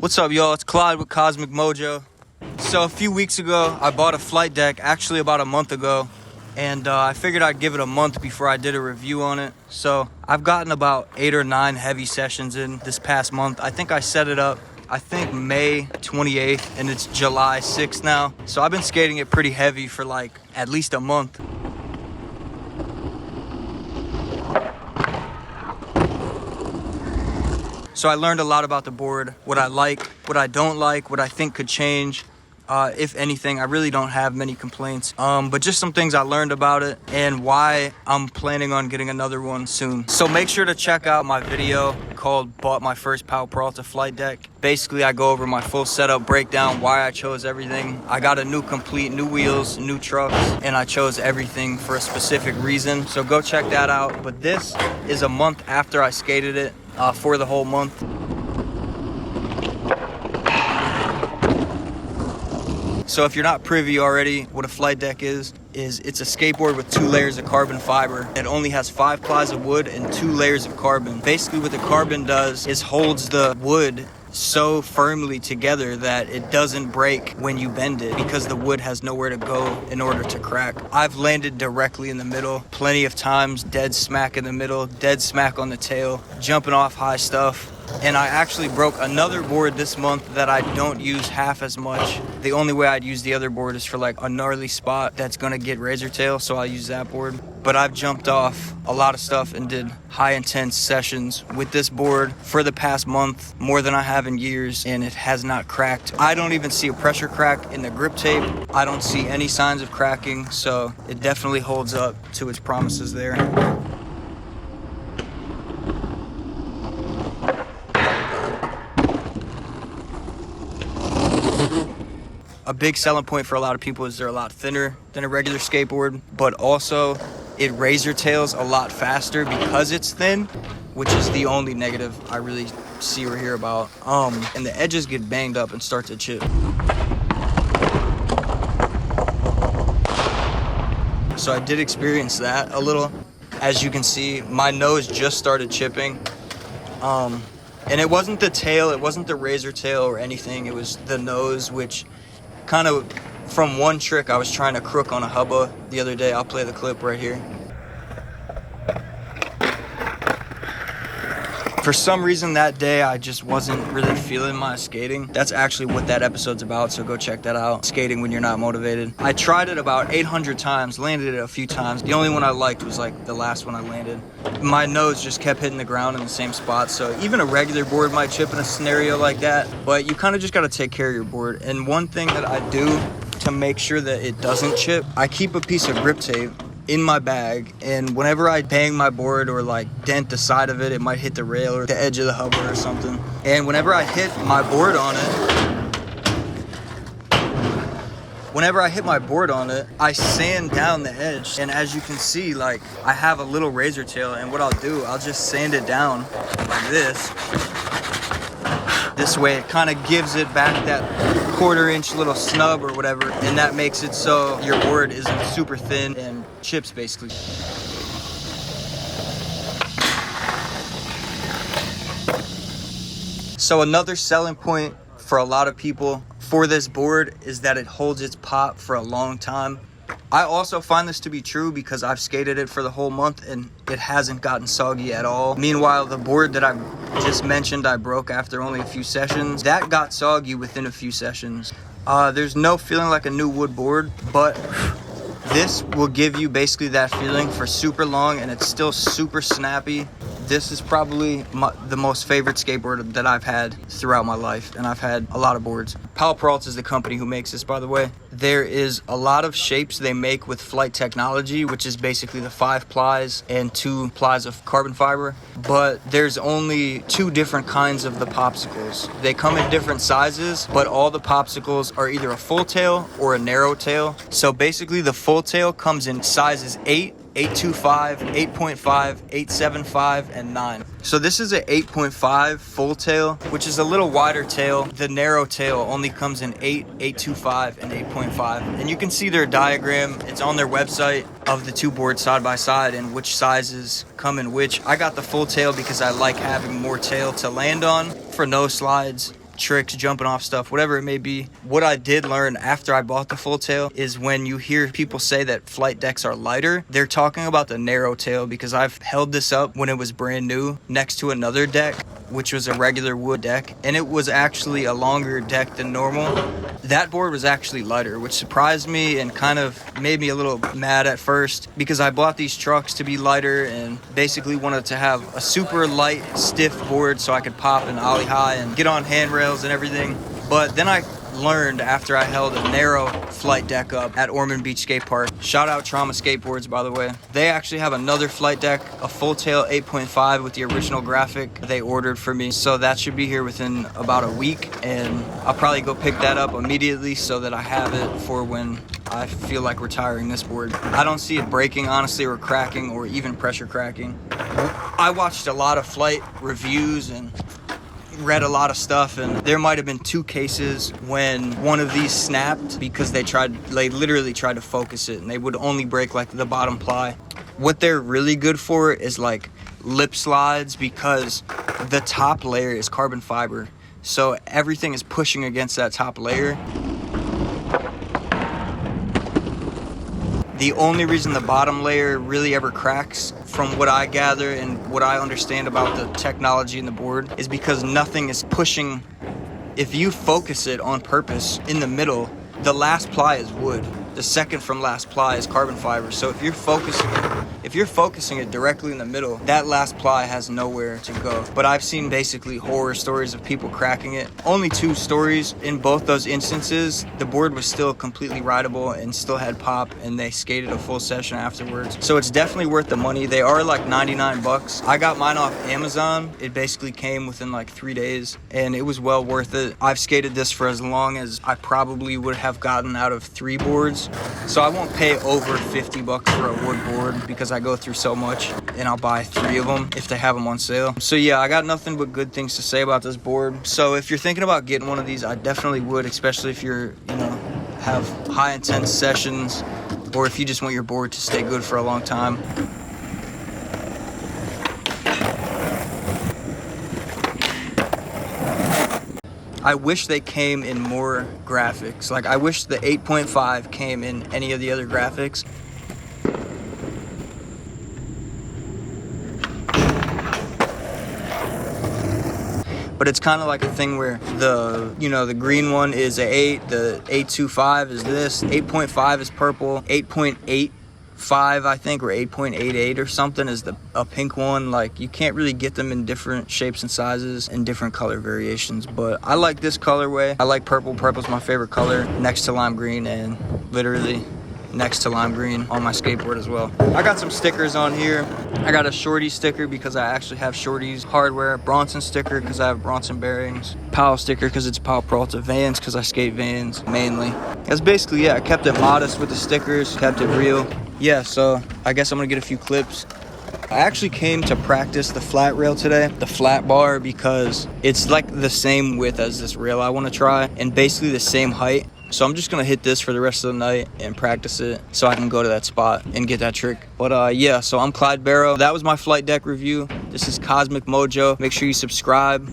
What's up, y'all? It's Clyde with Cosmic Mojo. So a few weeks ago, I bought a flight deck, actually about a month ago, and I figured I'd give it a month before I did a review on it. So I've gotten about 8 or 9 heavy sessions in this past month. I think I set it up, May 28th, and it's July 6th now. So I've been skating it pretty heavy for like at least a month. So I learned a lot about the board, what I like, what I don't like, what I think could change. If anything, I really don't have many complaints, but just some things I learned about it and why I'm planning on getting another one soon. So make sure to check out my video called Bought My First Powell Peralta Flight Deck. Basically, I go over my full setup, breakdown, why I chose everything. I got a new wheels, new trucks, and I chose everything for a specific reason. So go check that out. But this is a month after I skated it. For the whole month. So if you're not privy already, what a flight deck is it's a skateboard with 2 layers of carbon fiber. It only has 5 plies of wood and 2 layers of carbon. Basically what the carbon does is holds the wood so firmly together that it doesn't break when you bend it because the wood has nowhere to go in order to crack. I've landed directly in the middle plenty of times, dead smack in the middle, dead smack on the tail, jumping off high stuff. And I actually broke another board this month that I don't use half as much. The only way I'd use the other board is for like a gnarly spot that's gonna get razor tail, so I'll use that board. But I've jumped off a lot of stuff and did high intense sessions with this board for the past month, more than I have in years, and it has not cracked. I don't even see a pressure crack in the grip tape. I don't see any signs of cracking, so it definitely holds up to its promises there. A big selling point for a lot of people is they're a lot thinner than a regular skateboard, but also it razor tails a lot faster because it's thin, which is the only negative I really see or hear about. And the edges get banged up and start to chip. So I did experience that a little. As you can see, my nose just started chipping. And it wasn't the tail, it wasn't the razor tail or anything, it was the nose, which kind of from one trick I was trying to crook on a hubba the other day. I'll play the clip right here. For some reason that day I just wasn't really feeling my skating. That's actually what that episode's about, so go check that out. Skating when you're not motivated. I tried it about 800 times, landed it a few times. The only one I liked was like the last one I landed. My nose just kept hitting the ground in the same spot, so even a regular board might chip in a scenario like that, but you kind of just got to take care of your board. And one thing that I do to make sure that it doesn't chip, I keep a piece of grip tape in my bag, and whenever I bang my board or like dent the side of it, it might hit the rail or the edge of the hubba or something. And whenever I hit my board on it, I sand down the edge. And as you can see, like I have a little razor tail, and what I'll do, I'll just sand it down like this. This way it kind of gives it back that 1/4 inch little snub or whatever, and that makes it so your board isn't super thin and chips basically. So another selling point for a lot of people for this board is that it holds its pop for a long time. I also find this to be true because I've skated it for the whole month and it hasn't gotten soggy at all. Meanwhile, the board that I just mentioned I broke after only a few sessions, that got soggy within a few sessions. There's no feeling like a new wood board, but this will give you basically that feeling for super long, and it's still super snappy. This is probably the most favorite skateboard that I've had throughout my life, and I've had a lot of boards. Powell Peralta is the company who makes this, by the way. There is a lot of shapes they make with flight technology, which is basically the 5 plies and 2 plies of carbon fiber, but there's only 2 different kinds of the popsicles. They come in different sizes, but all the popsicles are either a full tail or a narrow tail. So basically the full tail comes in sizes 8, 8.25, 8.5, 8.75, and 9. So this is an 8.5 full tail, which is a little wider tail. The narrow tail only comes in 8, 8.25, and 8.5. And you can see their diagram. It's on their website of the 2 boards side by side and which sizes come in which. I got the full tail because I like having more tail to land on for nose slides, tricks, jumping off stuff, whatever it may be. What I did learn after I bought the full tail is when you hear people say that flight decks are lighter, they're talking about the narrow tail, because I've held this up when it was brand new next to another deck, which was a regular wood deck, and it was actually a longer deck than normal. That board was actually lighter, which surprised me and kind of made me a little mad at first, because I bought these trucks to be lighter and basically wanted to have a super light, stiff board so I could pop and ollie high and get on handrails and everything. But then I learned after I held a narrow flight deck up at Ormond Beach Skate Park. Shout out Trauma Skateboards, by the way. They actually have another flight deck, a full tail 8.5 with the original graphic they ordered for me. So that should be here within about a week, and I'll probably go pick that up immediately so that I have it for when I feel like retiring this board. I don't see it breaking, honestly, or cracking, or even pressure cracking. I watched a lot of flight reviews and read a lot of stuff, and there might have been 2 cases when one of these snapped because they literally tried to focus it, and they would only break like the bottom ply. What they're really good for is like lip slides, because the top layer is carbon fiber, so everything is pushing against that top layer. The only reason the bottom layer really ever cracks, from what I gather and what I understand about the technology in the board, is because nothing is pushing. If you focus it on purpose in the middle, the last ply is wood. The second from last ply is carbon fiber. So if you're focusing it directly in the middle, that last ply has nowhere to go. But I've seen basically horror stories of people cracking it. Only 2 stories. In both those instances, the board was still completely rideable and still had pop, and they skated a full session afterwards. So it's definitely worth the money. They are like 99 bucks. I got mine off Amazon. It basically came within like 3 days, and it was well worth it. I've skated this for as long as I probably would have gotten out of 3 boards. So I won't pay over 50 bucks for a wood board, because I go through so much, and I'll buy 3 of them if they have them on sale. So yeah, I got nothing but good things to say about this board. So if you're thinking about getting one of these, I definitely would, especially if you're, have high intense sessions, or if you just want your board to stay good for a long time. I wish they came in more graphics. Like, I wish the 8.5 came in any of the other graphics. But it's kind of like a thing where the green one is a 8, the 8.25 is this, 8.5 is purple, 8.85 I think, or 8.88 or something is a pink one. Like, you can't really get them in different shapes and sizes and different color variations, but I like this colorway. I like purple. Purple's my favorite color, next to lime green, and literally next to lime green on my skateboard as well. I got some stickers on here. I got a Shorty sticker because I actually have Shorty's hardware, Bronson sticker because I have Bronson bearings, Powell sticker because it's Powell Peralta, Vans because I skate Vans mainly. That's basically it. I kept it modest with the stickers, kept it real. Yeah, so I guess I'm gonna get a few clips. I actually came to practice the flat rail today, the flat bar, because it's like the same width as this rail I want to try and basically the same height. So I'm just going to hit this for the rest of the night and practice it so I can go to that spot and get that trick. But yeah, so I'm Clyde Barrow. That was my flight deck review. This is Cosmic Mojo. Make sure you subscribe.